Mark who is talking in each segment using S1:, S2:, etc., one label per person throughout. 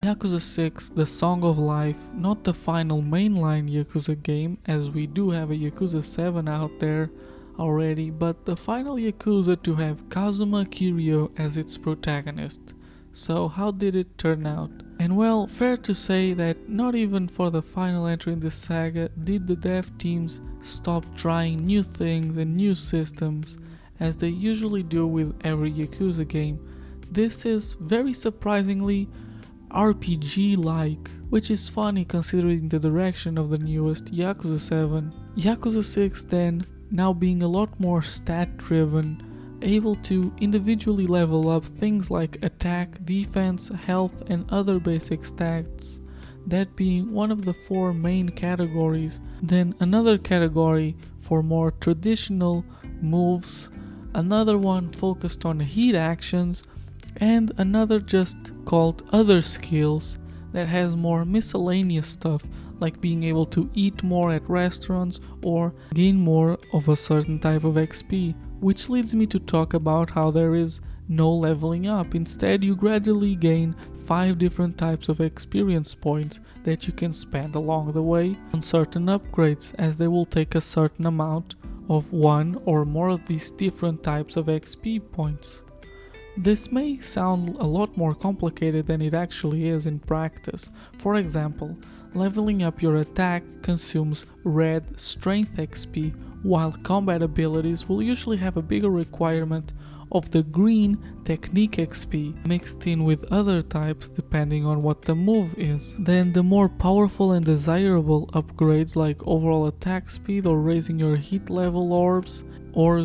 S1: Yakuza 6 The Song of Life, not the final mainline Yakuza game, as we do have a Yakuza 7 out there already, but the final Yakuza to have Kazuma Kiryu as its protagonist. So how did it turn out? And well, fair to say that not even for the final entry in this saga did the dev teams stop trying new things and new systems, as they usually do with every Yakuza game. This is very surprisingly RPG-like, which is funny considering the direction of the newest Yakuza 7. Yakuza 6 then, now being a lot more stat-driven, able to individually level up things like attack, defense, health and other basic stats, that being one of the 4 main categories, then another category for more traditional moves, another one focused on heat actions, and another just called other skills that has more miscellaneous stuff like being able to eat more at restaurants or gain more of a certain type of XP, which leads me to talk about how there is no leveling up. Instead, you gradually gain 5 different types of experience points that you can spend along the way on certain upgrades, as they will take a certain amount of one or more of these different types of XP points. This may sound a lot more complicated than it actually is in practice. For example, leveling up your attack consumes red strength XP, while combat abilities will usually have a bigger requirement of the green technique XP, mixed in with other types depending on what the move is. Then the more powerful and desirable upgrades like overall attack speed or raising your hit level orbs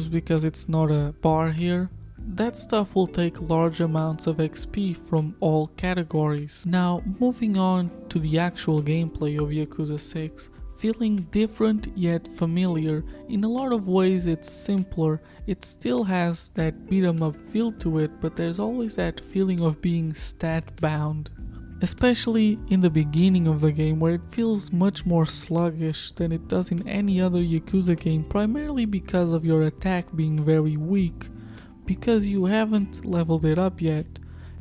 S1: because it's not a bar here, that stuff will take large amounts of XP from all categories. Now, moving on to the actual gameplay of Yakuza 6, feeling different yet familiar. In a lot of ways it's simpler, it still has that beat 'em up feel to it, but there's always that feeling of being stat bound. Especially in the beginning of the game, where it feels much more sluggish than it does in any other Yakuza game, primarily because of your attack being very weak, because you haven't leveled it up yet,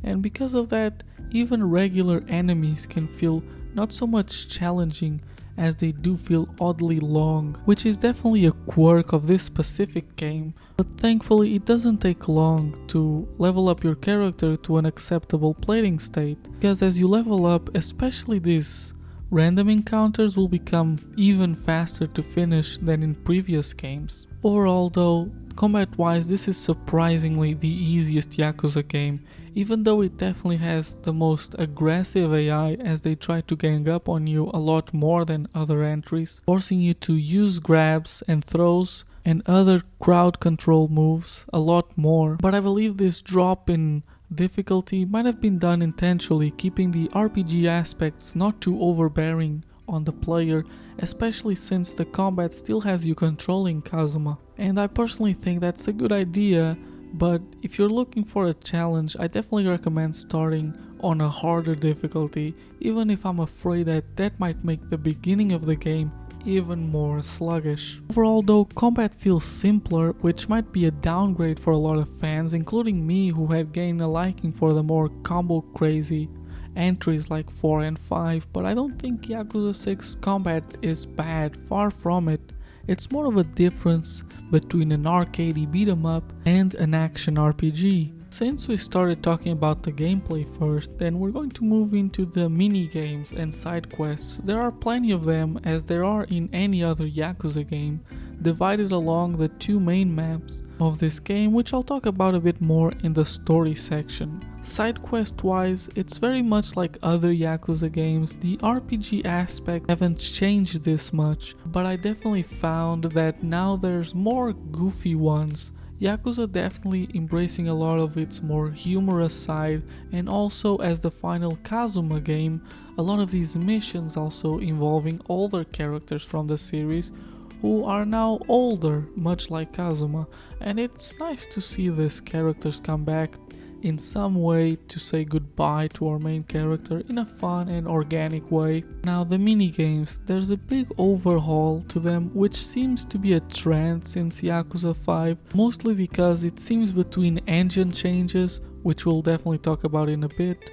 S1: and because of that, even regular enemies can feel not so much challenging as they do feel oddly long, which is definitely a quirk of this specific game, but thankfully it doesn't take long to level up your character to an acceptable playing state, because as you level up, especially these random encounters will become even faster to finish than in previous games. Overall though, combat-wise, this is surprisingly the easiest Yakuza game, even though it definitely has the most aggressive AI, as they try to gang up on you a lot more than other entries, forcing you to use grabs and throws and other crowd control moves a lot more. But I believe this drop in difficulty might have been done intentionally, keeping the RPG aspects not too overbearing on the player, especially since the combat still has you controlling Kazuma. And I personally think that's a good idea, but if you're looking for a challenge, I definitely recommend starting on a harder difficulty, even if I'm afraid that that might make the beginning of the game even more sluggish. Overall though, combat feels simpler, which might be a downgrade for a lot of fans, including me, who had gained a liking for the more combo crazy entries like 4 and 5, but I don't think Yakuza 6 combat is bad, far from it. It's more of a difference between an arcadey beat 'em up and an action RPG. Since we started talking about the gameplay first, then we're going to move into the mini games and side quests. There are plenty of them, as there are in any other Yakuza game, divided along the 2 main maps of this game, which I'll talk about a bit more in the story section. Side quest wise, it's very much like other Yakuza games. The RPG aspect haven't changed this much, but I definitely found that now there's more goofy ones. Yakuza definitely embracing a lot of its more humorous side, and also as the final Kazuma game, a lot of these missions also involving older characters from the series who are now older, much like Kazuma, and it's nice to see these characters come back in some way to say goodbye to our main character in a fun and organic way. Now the minigames, there's a big overhaul to them, which seems to be a trend since Yakuza 5, mostly because it seems between engine changes, which we'll definitely talk about in a bit,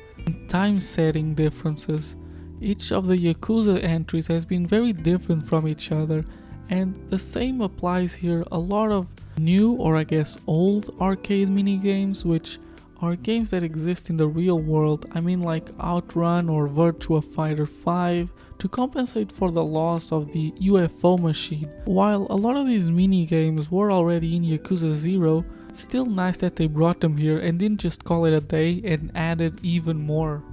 S1: Time setting differences. Each of the Yakuza entries has been very different from each other, and the same applies here. A lot of new, or I guess old, arcade minigames, which are games that exist in the real world. I mean, like Outrun or Virtua Fighter 5, to compensate for the loss of the UFO machine. While a lot of these minigames were already in Yakuza 0, it's still nice that they brought them here and didn't just call it a day and added even more.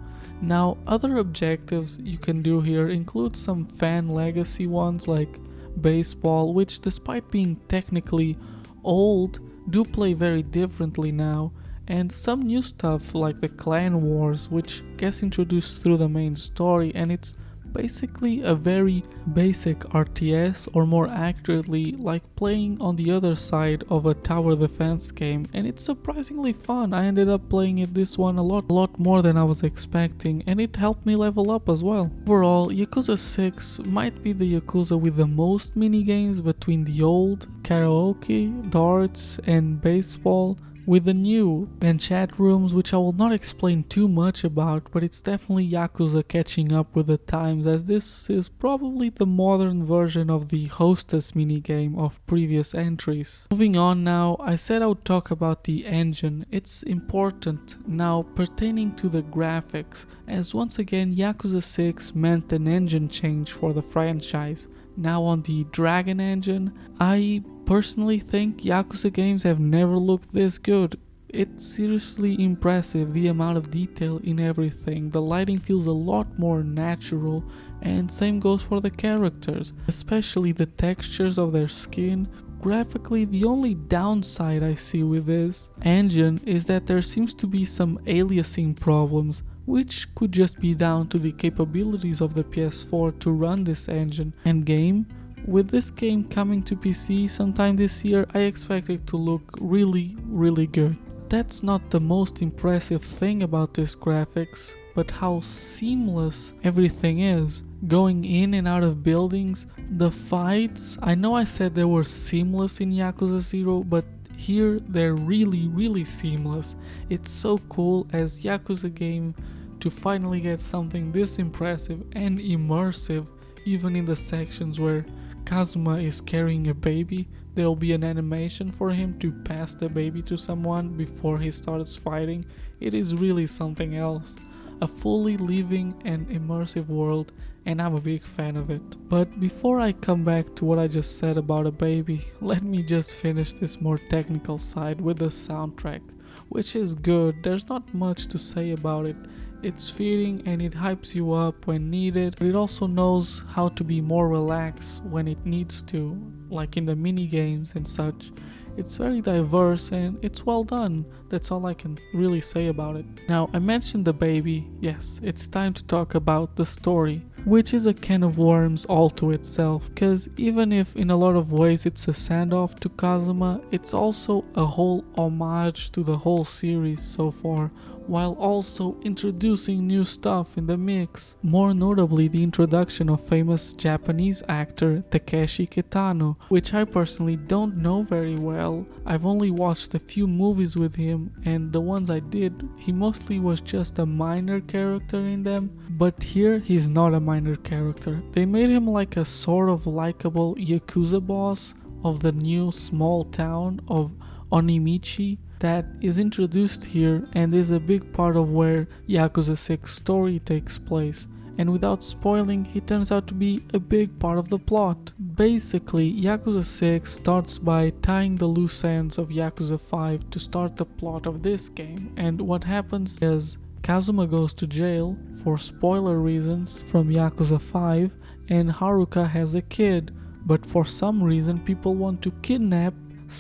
S1: Now, other objectives you can do here include some fan legacy ones like baseball, which despite being technically old, do play very differently now, and some new stuff like the clan wars, which gets introduced through the main story, and it's basically a very basic RTS, or more accurately like playing on the other side of a tower defense game, and it's surprisingly fun. I ended up playing this one a lot more than I was expecting, and it helped me level up as well. Overall, Yakuza 6 might be the Yakuza with the most minigames between the old, karaoke, darts and baseball, with the new and chat rooms, which I will not explain too much about, but it's definitely Yakuza catching up with the times, as this is probably the modern version of the hostess minigame of previous entries. Moving on now, I said I would talk about the engine. It's important now pertaining to the graphics, as once again Yakuza 6 meant an engine change for the franchise. Now on the Dragon engine, I personally think Yakuza games have never looked this good. It's seriously impressive, the amount of detail in everything. The lighting feels a lot more natural, and same goes for the characters, especially the textures of their skin. Graphically, the only downside I see with this engine is that there seems to be some aliasing problems, which could just be down to the capabilities of the PS4 to run this engine. And game, with this game coming to PC sometime this year, I expect it to look really good. That's not the most impressive thing about this graphics, but how seamless everything is. Going in and out of buildings, the fights, I know I said they were seamless in Yakuza 0, but here they're really seamless. It's so cool as Yakuza game to finally get something this impressive and immersive. Even in the sections where Kazuma is carrying a baby, there will be an animation for him to pass the baby to someone before he starts fighting. It is really something else. A fully living and immersive world, and I'm a big fan of it. But before I come back to what I just said about a baby, let me just finish this more technical side with the soundtrack, which is good. There's not much to say about it. It's fitting and it hypes you up when needed, but it also knows how to be more relaxed when it needs to, like in the mini games and such. It's very diverse and it's well done. That's all I can really say about it. Now, I mentioned the baby. Yes, it's time to talk about the story, which is a can of worms all to itself, cause even if in a lot of ways it's a send-off to Kazuma, it's also a whole homage to the whole series so far, while also introducing new stuff in the mix. More notably, the introduction of famous Japanese actor Takeshi Kitano, which I personally don't know very well. I've only watched a few movies with him, and the ones I did, he mostly was just a minor character in them, but here he's not a minor character. They made him like a sort of likable Yakuza boss of the new small town of Onimichi that is introduced here and is a big part of where Yakuza 6 story takes place. And without spoiling, he turns out to be a big part of the plot. Basically, Yakuza 6 starts by tying the loose ends of Yakuza 5 to start the plot of this game, and what happens is Kazuma goes to jail for spoiler reasons from Yakuza 5, and Haruka has a kid, but for some reason people want to kidnap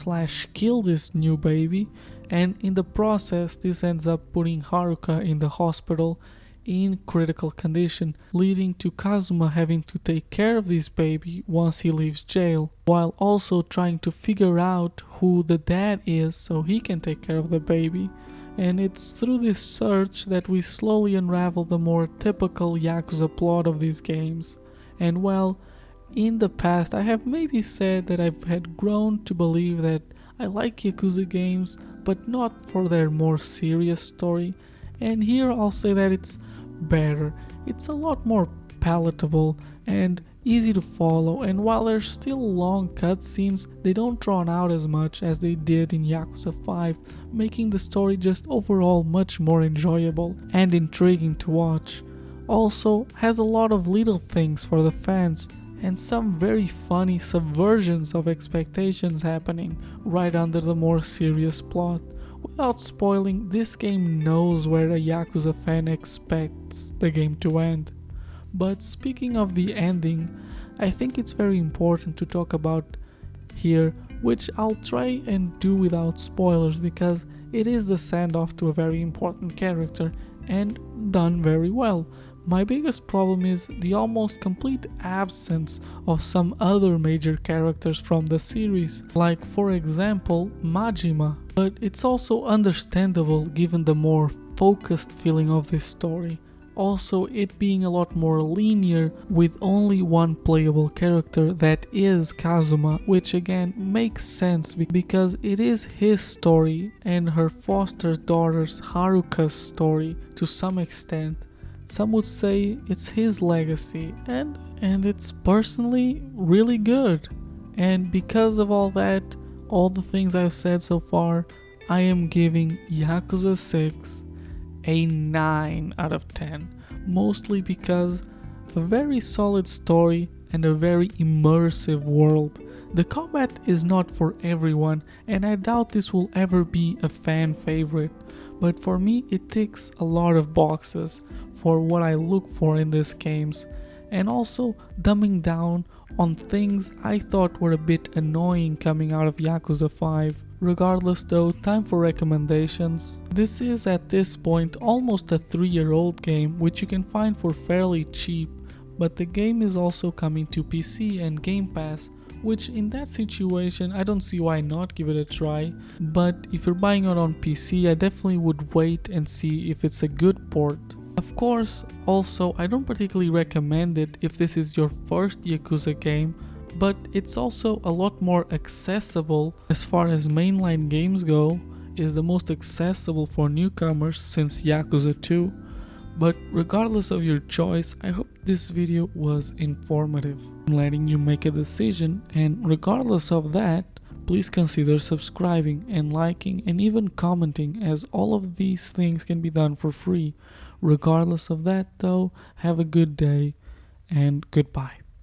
S1: / kill this new baby, and in the process this ends up putting Haruka in the hospital in critical condition, leading to Kazuma having to take care of this baby once he leaves jail, while also trying to figure out who the dad is so he can take care of the baby. And it's through this search that we slowly unravel the more typical Yakuza plot of these games. And well, in the past I have maybe said that I've had grown to believe that I like Yakuza games, but not for their more serious story. and here I'll say that it's better. It's a lot more palatable and easy to follow, and while there's still long cutscenes, they don't drawn out as much as they did in Yakuza 5, making the story just overall much more enjoyable and intriguing to watch. Also has a lot of little things for the fans and some very funny subversions of expectations happening right under the more serious plot. Without spoiling, this game knows where a Yakuza fan expects the game to end. But speaking of the ending, I think it's very important to talk about here, which I'll try and do without spoilers because it is the send-off to a very important character and done very well. My biggest problem is the almost complete absence of some other major characters from the series, like for example Majima, but it's also understandable given the more focused feeling of this story. Also, it being a lot more linear with only one playable character, that is Kazuma, which again makes sense because it is his story and her foster daughter's Haruka's story to some extent. Some would say it's his legacy, and it's personally really good. And because of all that, all the things I've said so far, I am giving Yakuza 6 a 9 out of 10, mostly because a very solid story and a very immersive world. The combat is not for everyone, and I doubt this will ever be a fan favorite, but for me it ticks a lot of boxes for what I look for in these games, and also dumbing down on things I thought were a bit annoying coming out of Yakuza 5. Regardless though, time for recommendations. This is at this point almost a 3-year-old game which you can find for fairly cheap, but the game is also coming to PC and Game Pass, which in that situation I don't see why not give it a try, but if you're buying it on PC I definitely would wait and see if it's a good port. Of course, also I don't particularly recommend it if this is your first Yakuza game, but it's also a lot more accessible as far as mainline games go, is the most accessible for newcomers since Yakuza 2. But regardless of your choice, I hope this video was informative in letting you make a decision, and regardless of that, please consider subscribing and liking and even commenting, as all of these things can be done for free. Regardless of that though, have a good day and goodbye.